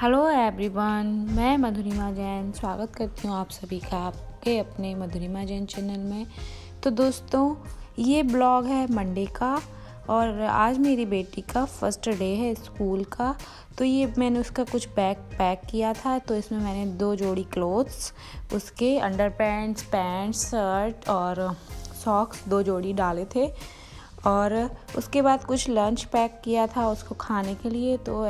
Hello everyone, मैं मधुरिमा जैन स्वागत करती हूँ आप सभी का आपके अपने मधुरिमा जैन चैनल में। तो दोस्तों, ये ब्लॉग है मंडे का और आज मेरी बेटी का फर्स्ट डे है स्कूल का। तो ये मैंने उसका कुछ बैग पैक किया था, तो इसमें मैंने 2 जोड़ी क्लोथ्स, उसके अंडर पैंट्स, शर्ट और सॉक्स 2 जोड़ी डाले थे। और उसके बाद कुछ लंच पैक किया था उसको खाने के लिए। तो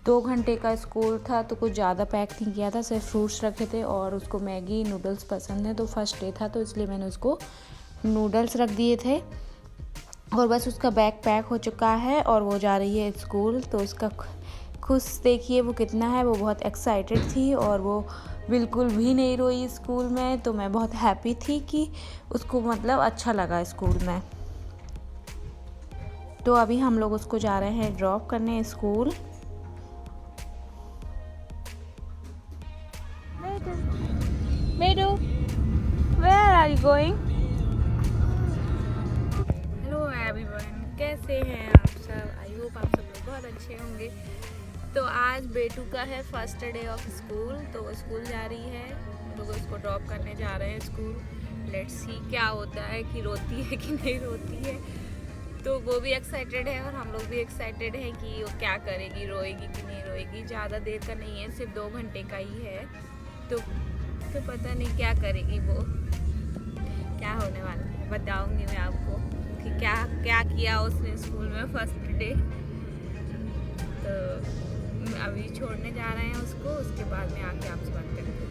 2 घंटे का स्कूल था तो कुछ ज़्यादा पैक नहीं किया था, सिर्फ फ्रूट्स रखे थे और उसको मैगी नूडल्स पसंद है। तो फर्स्ट डे था तो इसलिए मैंने उसको नूडल्स रख दिए थे और बस उसका बैग पैक हो चुका है और वो जा रही है स्कूल। तो उसका खुश देखिए वो कितना है, वो बहुत एक्साइटेड थी और वो बिल्कुल भी नहीं रोई स्कूल में। तो मैं बहुत हैप्पी थी कि उसको मतलब अच्छा लगा स्कूल में। तो अभी हम लोग उसको जा रहे हैं ड्रॉप करने school. Medu, where are you going? Hello everyone, कैसे हैं आप सब? आई होप आप सब लोग बहुत अच्छे होंगे। तो आज बेटू का है फर्स्ट डे ऑफ स्कूल, तो वो स्कूल जा रही है। हम लोग उसको ड्रॉप करने जा रहे हैं स्कूल। लेट्स सी क्या होता है, कि रोती है कि नहीं रोती है। तो वो भी एक्साइटेड है और हम लोग भी एक्साइटेड हैं कि वो क्या करेगी, रोएगी कि नहीं रोएगी। ज़्यादा देर का नहीं है, सिर्फ 2 घंटे का ही है। तो पता नहीं क्या करेगी वो, क्या होने वाला है बताऊंगी मैं आपको कि क्या क्या किया उसने स्कूल में फर्स्ट डे। तो अभी छोड़ने जा रहे हैं उसको, उसके बाद में आके आपसे बात करेंगे।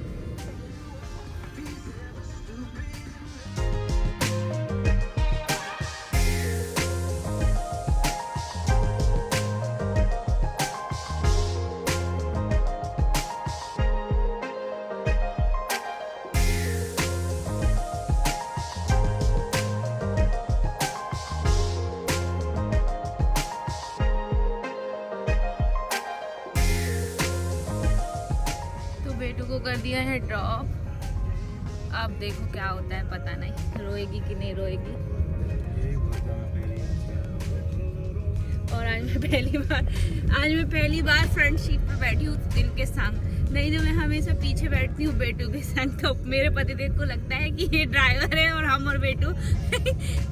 बेटू को कर दिया है ड्रॉप। अब देखो क्या होता है, पता नहीं रोएगी कि नहीं रोएगी। और आज मैं पहली बार फ्रंट सीट पर बैठी हूँ इनके संग। नहीं तो मैं हमेशा पीछे बैठती हूँ बेटू के संग। तो मेरे पतिदेव को लगता है कि ये ड्राइवर है और हम और बेटू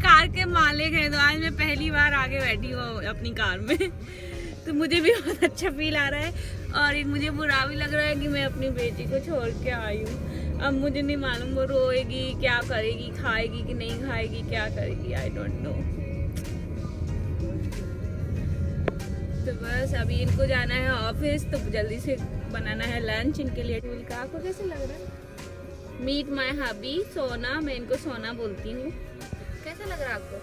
कार के मालिक हैं। तो आज मैं पहली बार आगे बैठी हूँ अपनी कार में। तो मुझे भी बहुत अच्छा फील आ रहा है और मुझे बुरा भी लग रहा है कि मैं अपनी बेटी को छोड़ के आई हूँ। अब मुझे नहीं मालूम वो रोएगी, क्या करेगी, खाएगी कि नहीं खाएगी, क्या करेगी, आई डोंट नो। तो बस अभी इनको जाना है ऑफिस, तो जल्दी से बनाना है लंच इनके लिए। आपको कैसे लग रहा है? मीट माय हबी सोना, मैं इनको सोना बोलती हूँ। कैसा लग रहा है आपको?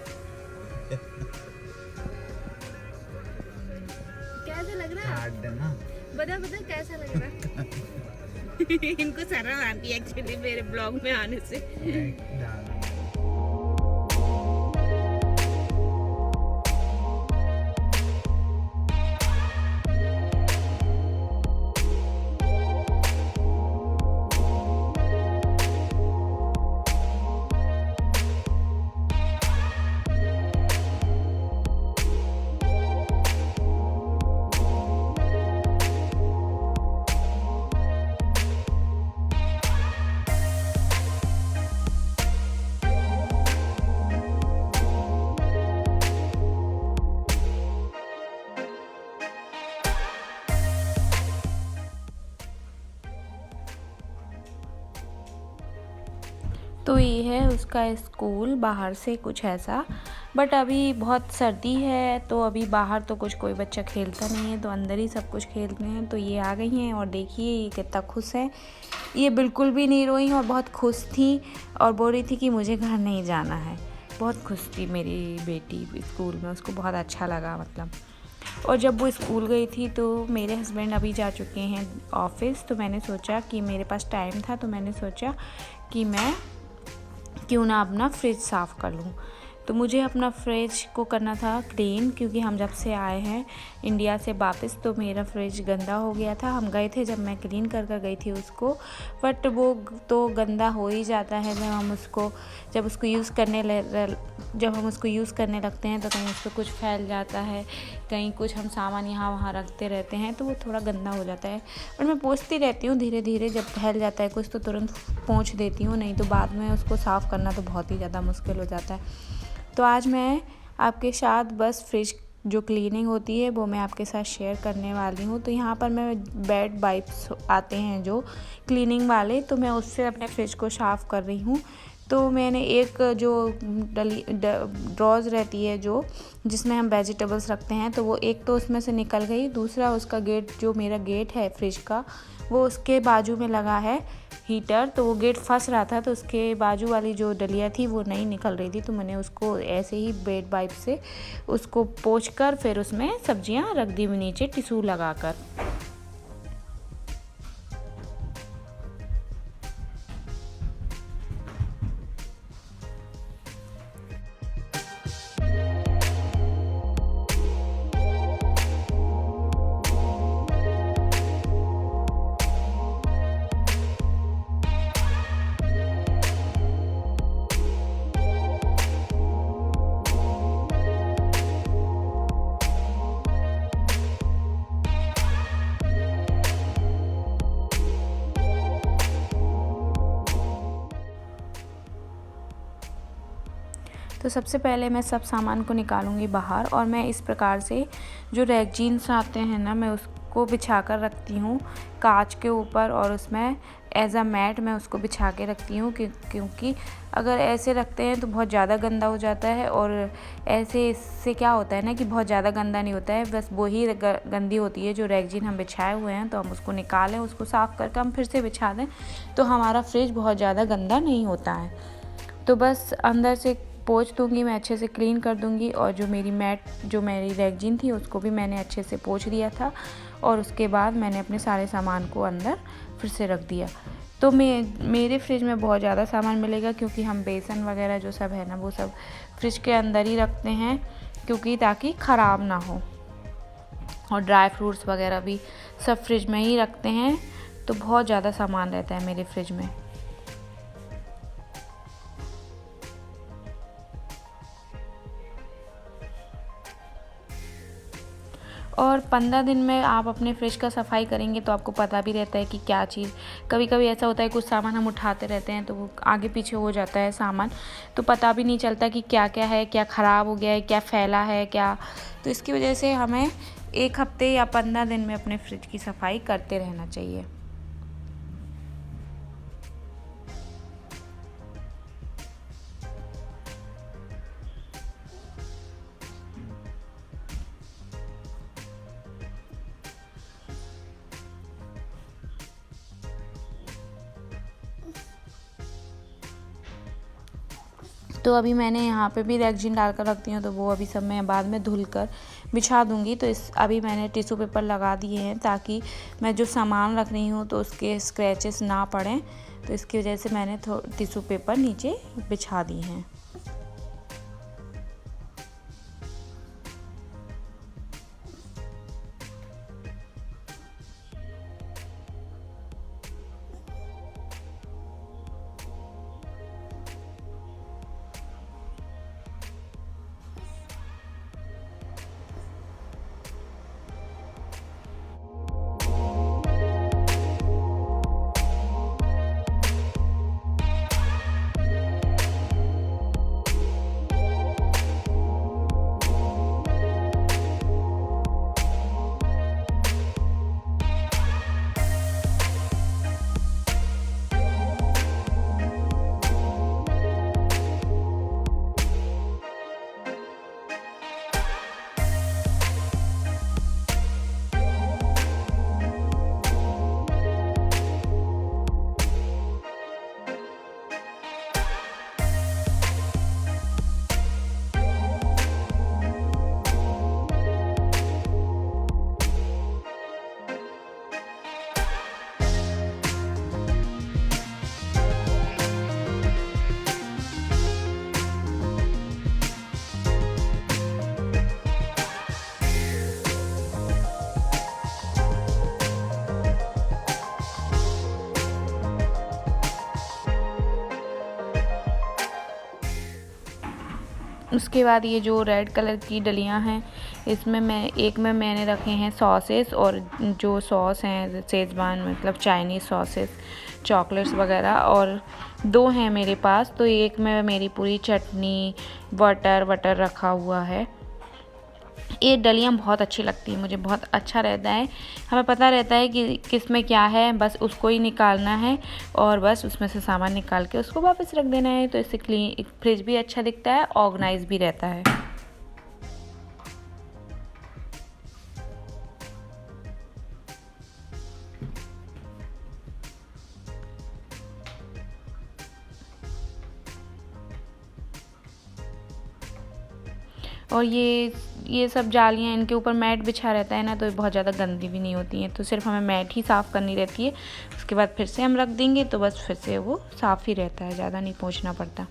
कैसा लग रहा है? बता कैसा लग रहा है? इनको शर्म आती है एक्चुअली मेरे ब्लॉग में आने से। तो ये है उसका स्कूल बाहर से कुछ ऐसा। बट अभी बहुत सर्दी है तो अभी बाहर तो कुछ कोई बच्चा खेलता नहीं है, तो अंदर ही सब कुछ खेलते हैं। तो ये आ गई हैं और देखिए ये कितना खुश है। ये बिल्कुल भी नहीं रोई और बहुत खुश थी और बोल रही थी कि मुझे घर नहीं जाना है। बहुत खुश थी मेरी बेटी स्कूल में, उसको बहुत अच्छा लगा मतलब। और जब वो स्कूल गई थी तो मेरे हस्बैंड अभी जा चुके हैं ऑफिस। तो मैंने सोचा कि मेरे पास टाइम था, तो मैंने सोचा कि मैं क्यों ना अपना फ्रिज साफ़ कर लूँ। तो मुझे अपना फ्रिज को करना था क्लीन, क्योंकि हम जब से आए हैं इंडिया से वापस तो मेरा फ्रिज गंदा हो गया था। हम गए थे जब मैं क्लीन कर गई थी उसको, बट वो तो गंदा हो ही जाता है जब उसको यूज़ करने जब हम उसको यूज़ करने लगते हैं तो कहीं उस पर कुछ फैल जाता है, कहीं कुछ हम सामान यहाँ वहाँ रखते रहते हैं तो वो थोड़ा गंदा हो जाता है। और मैं पोंछती रहती हूँ धीरे धीरे, जब फैल जाता है कुछ तो तुरंत पोंछ देती हूँ, नहीं तो बाद में उसको साफ़ करना तो बहुत ही ज़्यादा मुश्किल हो जाता है। तो आज मैं आपके साथ बस फ्रिज जो क्लीनिंग होती है वो मैं आपके साथ शेयर करने वाली हूँ। तो यहाँ पर मैं बेड वाइप्स आते हैं जो क्लीनिंग वाले, तो मैं उससे अपने फ्रिज को साफ़ कर रही हूँ। तो मैंने एक जो ड्रॉज़ रहती है जो जिसमें हम वेजिटेबल्स रखते हैं, तो वो एक तो उसमें से निकल गई, दूसरा उसका गेट जो मेरा गेट है फ्रिज का वो उसके बाजू में लगा है हीटर, तो वो गेट फंस रहा था, तो उसके बाजू वाली जो डलिया थी वो नहीं निकल रही थी, तो मैंने उसको ऐसे ही बेड वाइप से उसको पोंछ कर फिर उसमें सब्जियां रख दी नीचे टिश्यू लगाकर। तो सबसे पहले मैं सब सामान को निकालूंगी बाहर, और मैं इस प्रकार से जो रैगजीन्स आते हैं ना, मैं उसको बिछा कर रखती हूँ कांच के ऊपर, और उसमें एज अ मैट मैं उसको बिछा के रखती हूँ, क्योंकि अगर ऐसे रखते हैं तो बहुत ज़्यादा गंदा हो जाता है, और ऐसे इससे क्या होता है ना कि बहुत ज़्यादा गंदा नहीं होता है, बस वही गंदी होती है जो रैगजीन हम बिछाए हुए हैं। तो हम उसको निकालें, उसको साफ़ करके हम फिर से बिछा दें तो हमारा फ्रिज बहुत ज़्यादा गंदा नहीं होता है। तो बस अंदर से पोंछ दूँगी मैं, अच्छे से क्लीन कर दूँगी, और जो मेरी रैगजीन थी उसको भी मैंने अच्छे से पोंछ दिया था, और उसके बाद मैंने अपने सारे सामान को अंदर फिर से रख दिया। तो मेरे फ्रिज में बहुत ज़्यादा सामान मिलेगा, क्योंकि हम बेसन वगैरह जो सब है ना वो सब फ्रिज के अंदर ही रखते हैं, क्योंकि ताकि ख़राब ना हो, और ड्राई फ्रूट्स वगैरह भी सब फ्रिज में ही रखते हैं। तो बहुत ज़्यादा सामान रहता है मेरे फ्रिज में। और 15 दिन में आप अपने फ्रिज का सफाई करेंगे तो आपको पता भी रहता है कि क्या चीज़, कभी कभी ऐसा होता है कुछ सामान हम उठाते रहते हैं तो वो आगे पीछे हो जाता है सामान, तो पता भी नहीं चलता कि क्या क्या है, क्या ख़राब हो गया है, क्या फैला है क्या। तो इसकी वजह से हमें 1 हफ्ते या 15 दिन में अपने फ्रिज की सफाई करते रहना चाहिए। तो अभी मैंने यहाँ पे भी रैगजीन डाल कर रखती हूँ, तो वो अभी सब मैं बाद में धुल कर बिछा दूँगी। तो अभी मैंने टिश्यू पेपर लगा दिए हैं ताकि मैं जो सामान रख रही हूँ तो उसके स्क्रैचेस ना पड़ें, तो इसकी वजह से मैंने टिश्यू पेपर नीचे बिछा दिए हैं। उसके बाद ये जो रेड कलर की डलियां हैं, इसमें मैंने रखे हैं सॉसेस, और जो सॉस हैं शेज़वान मतलब चाइनीज़ सॉसेस, चॉकलेट्स वगैरह, और 2 हैं मेरे पास। तो एक में मेरी पूरी चटनी वटर रखा हुआ है। ये डलियाँ बहुत अच्छी लगती हैं मुझे, बहुत अच्छा रहता है। हमें पता रहता है कि किस में क्या है, बस उसको ही निकालना है और बस उसमें से सामान निकाल के उसको वापस रख देना है। तो इससे क्लीन फ्रिज भी अच्छा दिखता है, ऑर्गेनाइज भी रहता है। और ये सब जालियाँ, इनके ऊपर मैट बिछा रहता है ना, तो बहुत ज़्यादा गंदी भी नहीं होती हैं। तो सिर्फ हमें मैट ही साफ़ करनी रहती है, उसके बाद फिर से हम रख देंगे तो बस फिर से वो साफ़ ही रहता है, ज़्यादा नहीं पोंछना पड़ता।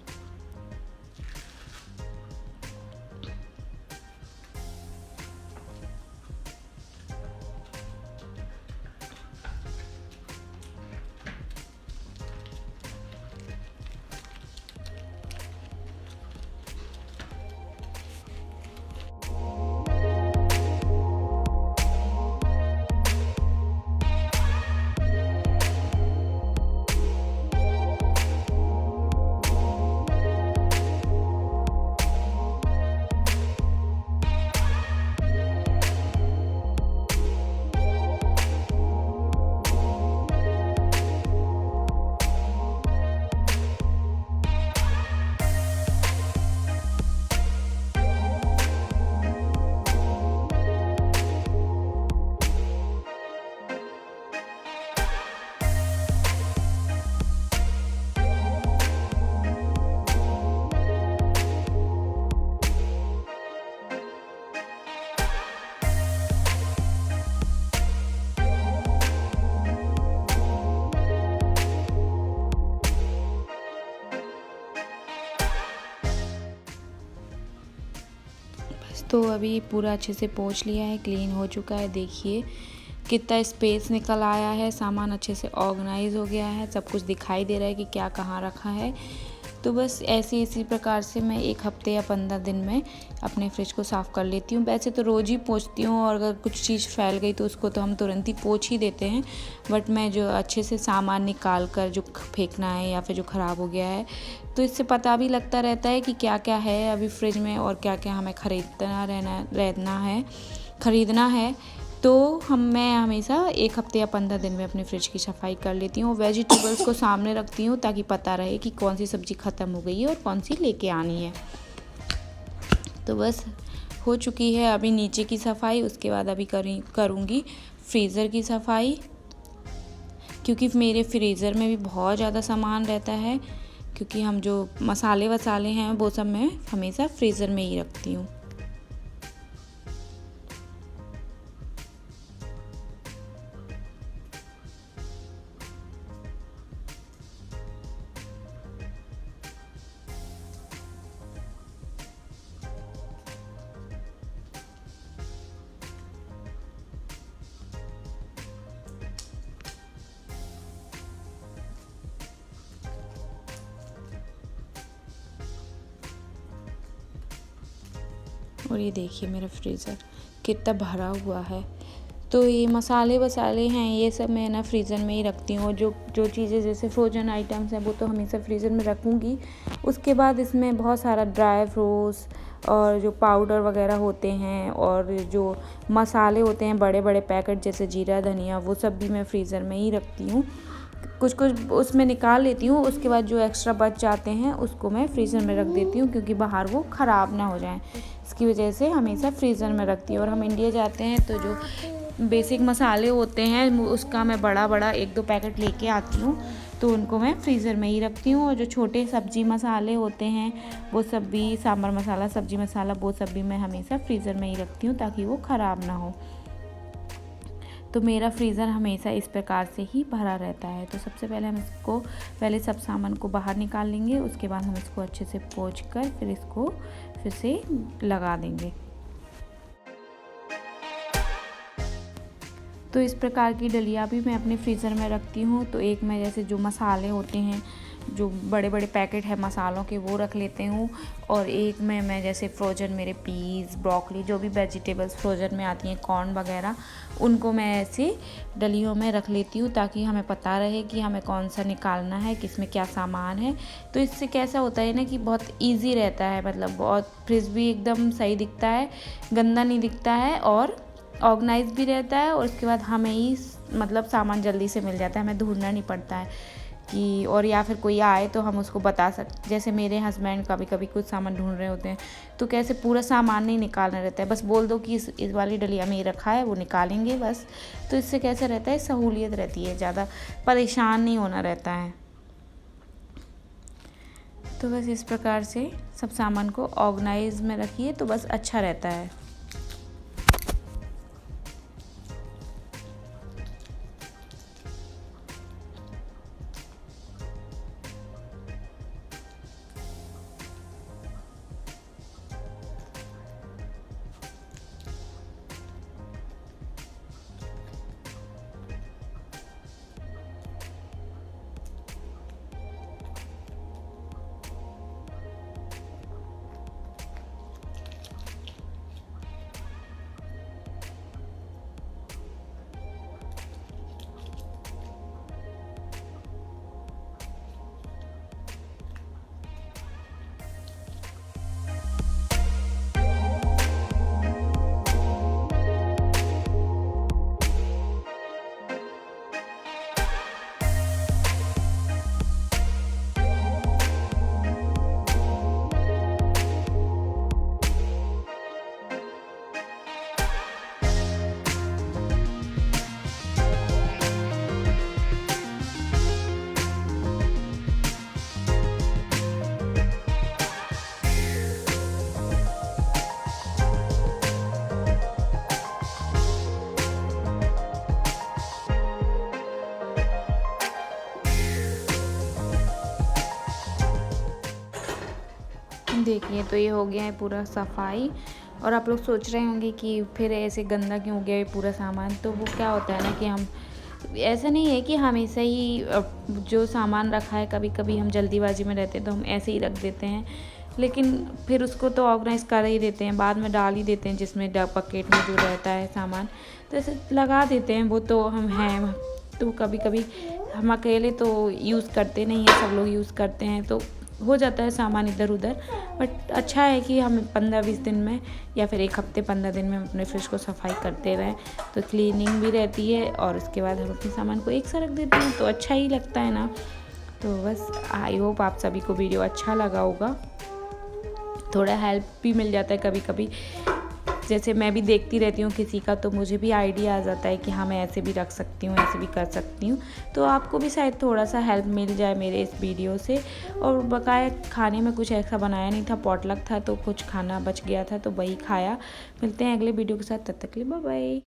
तो अभी पूरा अच्छे से पोंछ लिया है, क्लीन हो चुका है। देखिए कितना स्पेस निकल आया है, सामान अच्छे से ऑर्गेनाइज हो गया है, सब कुछ दिखाई दे रहा है कि क्या कहाँ रखा है। तो बस इसी प्रकार से मैं 1 हफ्ते या 15 दिन में अपने फ्रिज को साफ़ कर लेती हूँ। वैसे तो रोज़ ही पोंछती हूँ, और अगर कुछ चीज़ फैल गई तो उसको तो हम तुरंत ही पोंछ ही देते हैं। बट मैं जो अच्छे से सामान निकाल कर जो फेंकना है या फिर जो ख़राब हो गया है, तो इससे पता भी लगता रहता है कि क्या क्या है अभी फ्रिज में और क्या क्या हमें ख़रीदना है। तो मैं हमेशा 1 हफ्ते या 15 दिन में अपने फ्रिज की सफाई कर लेती हूँ। वेजिटेबल्स को सामने रखती हूँ ताकि पता रहे कि कौन सी सब्ज़ी ख़त्म हो गई है और कौन सी लेके आनी है। तो बस हो चुकी है अभी नीचे की सफाई, उसके बाद अभी करूँगी फ्रीज़र की सफाई, क्योंकि मेरे फ्रीज़र में भी बहुत ज़्यादा सामान रहता है, क्योंकि हम जो मसाले वसाले हैं वो सब मैं हमेशा फ्रीज़र में ही रखती हूँ। और ये देखिए मेरा फ्रीज़र कितना भरा हुआ है। तो ये मसाले वसाले हैं, ये सब मैं ना फ्रीज़र में ही रखती हूँ। जो चीज़ें जैसे फ्रोजन आइटम्स हैं वो तो हमेशा फ्रीज़र में रखूँगी। उसके बाद इसमें बहुत सारा ड्राई फ्रूट्स और जो पाउडर वगैरह होते हैं और जो मसाले होते हैं बड़े बड़े पैकेट जैसे जीरा धनिया, वो सब भी मैं फ्रीज़र में ही रखती हूँ। कुछ उसमें निकाल लेती हूँ, उसके बाद जो एक्स्ट्रा बच जाते हैं उसको मैं फ्रीज़र में रख देती हूँ, क्योंकि बाहर वो ख़राब ना हो जाएं। इसकी वजह से हमेशा फ्रीज़र में रखती हूँ। और हम इंडिया जाते हैं तो जो बेसिक मसाले होते हैं उसका मैं बड़ा 1-2 पैकेट लेके आती हूँ, तो उनको मैं फ्रीज़र में ही रखती हूँ। और जो छोटे सब्ज़ी मसाले होते हैं वो सब भी, सांभर मसाला, सब्ज़ी मसाला, वो सब भी मैं हमेशा फ्रीज़र में ही रखती हूँ ताकि वो ख़राब ना हो। तो मेरा फ्रीज़र हमेशा इस प्रकार से ही भरा रहता है। तो सबसे पहले हम इसको सब सामान को बाहर निकाल लेंगे, उसके बाद हम इसको अच्छे से पोंछ कर फिर इसको फिर से लगा देंगे। तो इस प्रकार की डलिया भी मैं अपने फ्रीज़र में रखती हूँ। तो एक में जैसे जो मसाले होते हैं जो बड़े बड़े पैकेट है मसालों के वो रख लेती हूँ। और एक में मैं जैसे फ्रोजन मेरे पीस, ब्रोकली, जो भी वेजिटेबल्स फ्रोजन में आती हैं, कॉर्न वगैरह, उनको मैं ऐसे डलियों में रख लेती हूँ ताकि हमें पता रहे कि हमें कौन सा निकालना है, किस में क्या सामान है। तो इससे कैसा होता है ना कि बहुत ईजी रहता है, मतलब बहुत फ्रिज भी एकदम सही दिखता है, गंदा नहीं दिखता है और ऑर्गेनाइज भी रहता है। और उसके बाद हमें ही मतलब सामान जल्दी से मिल जाता है, हमें ढूंढना नहीं पड़ता है कि, और या फिर कोई आए तो हम उसको बता सकते। जैसे मेरे हस्बैंड कभी कभी कुछ सामान ढूंढ रहे होते हैं तो कैसे पूरा सामान नहीं निकालना रहता है, बस बोल दो कि इस वाली डलिया में ये रखा है, वो निकालेंगे बस। तो इससे कैसे रहता है, सहूलियत रहती है, ज़्यादा परेशान नहीं होना रहता है। तो बस इस प्रकार से सब सामान को ऑर्गेनाइज में रखिए तो बस अच्छा रहता है। देखिए तो ये हो गया है पूरा सफाई। और आप लोग सोच रहे होंगे कि फिर ऐसे गंदा क्यों हो गया है पूरा सामान। तो वो क्या होता है ना कि हम, ऐसा नहीं है कि हमेशा ही जो सामान रखा है, कभी कभी हम जल्दीबाजी में रहते हैं तो हम ऐसे ही रख देते हैं, लेकिन फिर उसको तो ऑर्गेनाइज कर ही देते हैं, बाद में डाल ही देते हैं जिसमें बकेट में जो रहता है सामान, तो ऐसे लगा देते हैं। वो तो हम हैं, तो कभी कभी हम अकेले तो यूज़ करते नहीं हैं, सब लोग यूज़ करते हैं, तो हो जाता है सामान इधर उधर। बट अच्छा है कि हम 15-20 दिन में या फिर 1 हफ्ते 15 दिन में अपने फ्रिज को सफाई करते रहें, तो क्लीनिंग भी रहती है और उसके बाद हम अपने सामान को एक साथ रख देते हैं तो अच्छा ही लगता है ना। तो बस आई होप आप सभी को वीडियो अच्छा लगा होगा, थोड़ा हेल्प भी मिल जाता है कभी कभी। जैसे मैं भी देखती रहती हूँ किसी का, तो मुझे भी आइडिया आ जाता है कि हाँ मैं ऐसे भी रख सकती हूँ, ऐसे भी कर सकती हूँ। तो आपको भी शायद थोड़ा सा हेल्प मिल जाए मेरे इस वीडियो से। और बकाया खाने में कुछ ऐसा बनाया नहीं था, पॉटलक था तो कुछ खाना बच गया था तो वही खाया। मिलते हैं अगले वीडियो के साथ, तब तक के लिए बाय बाय।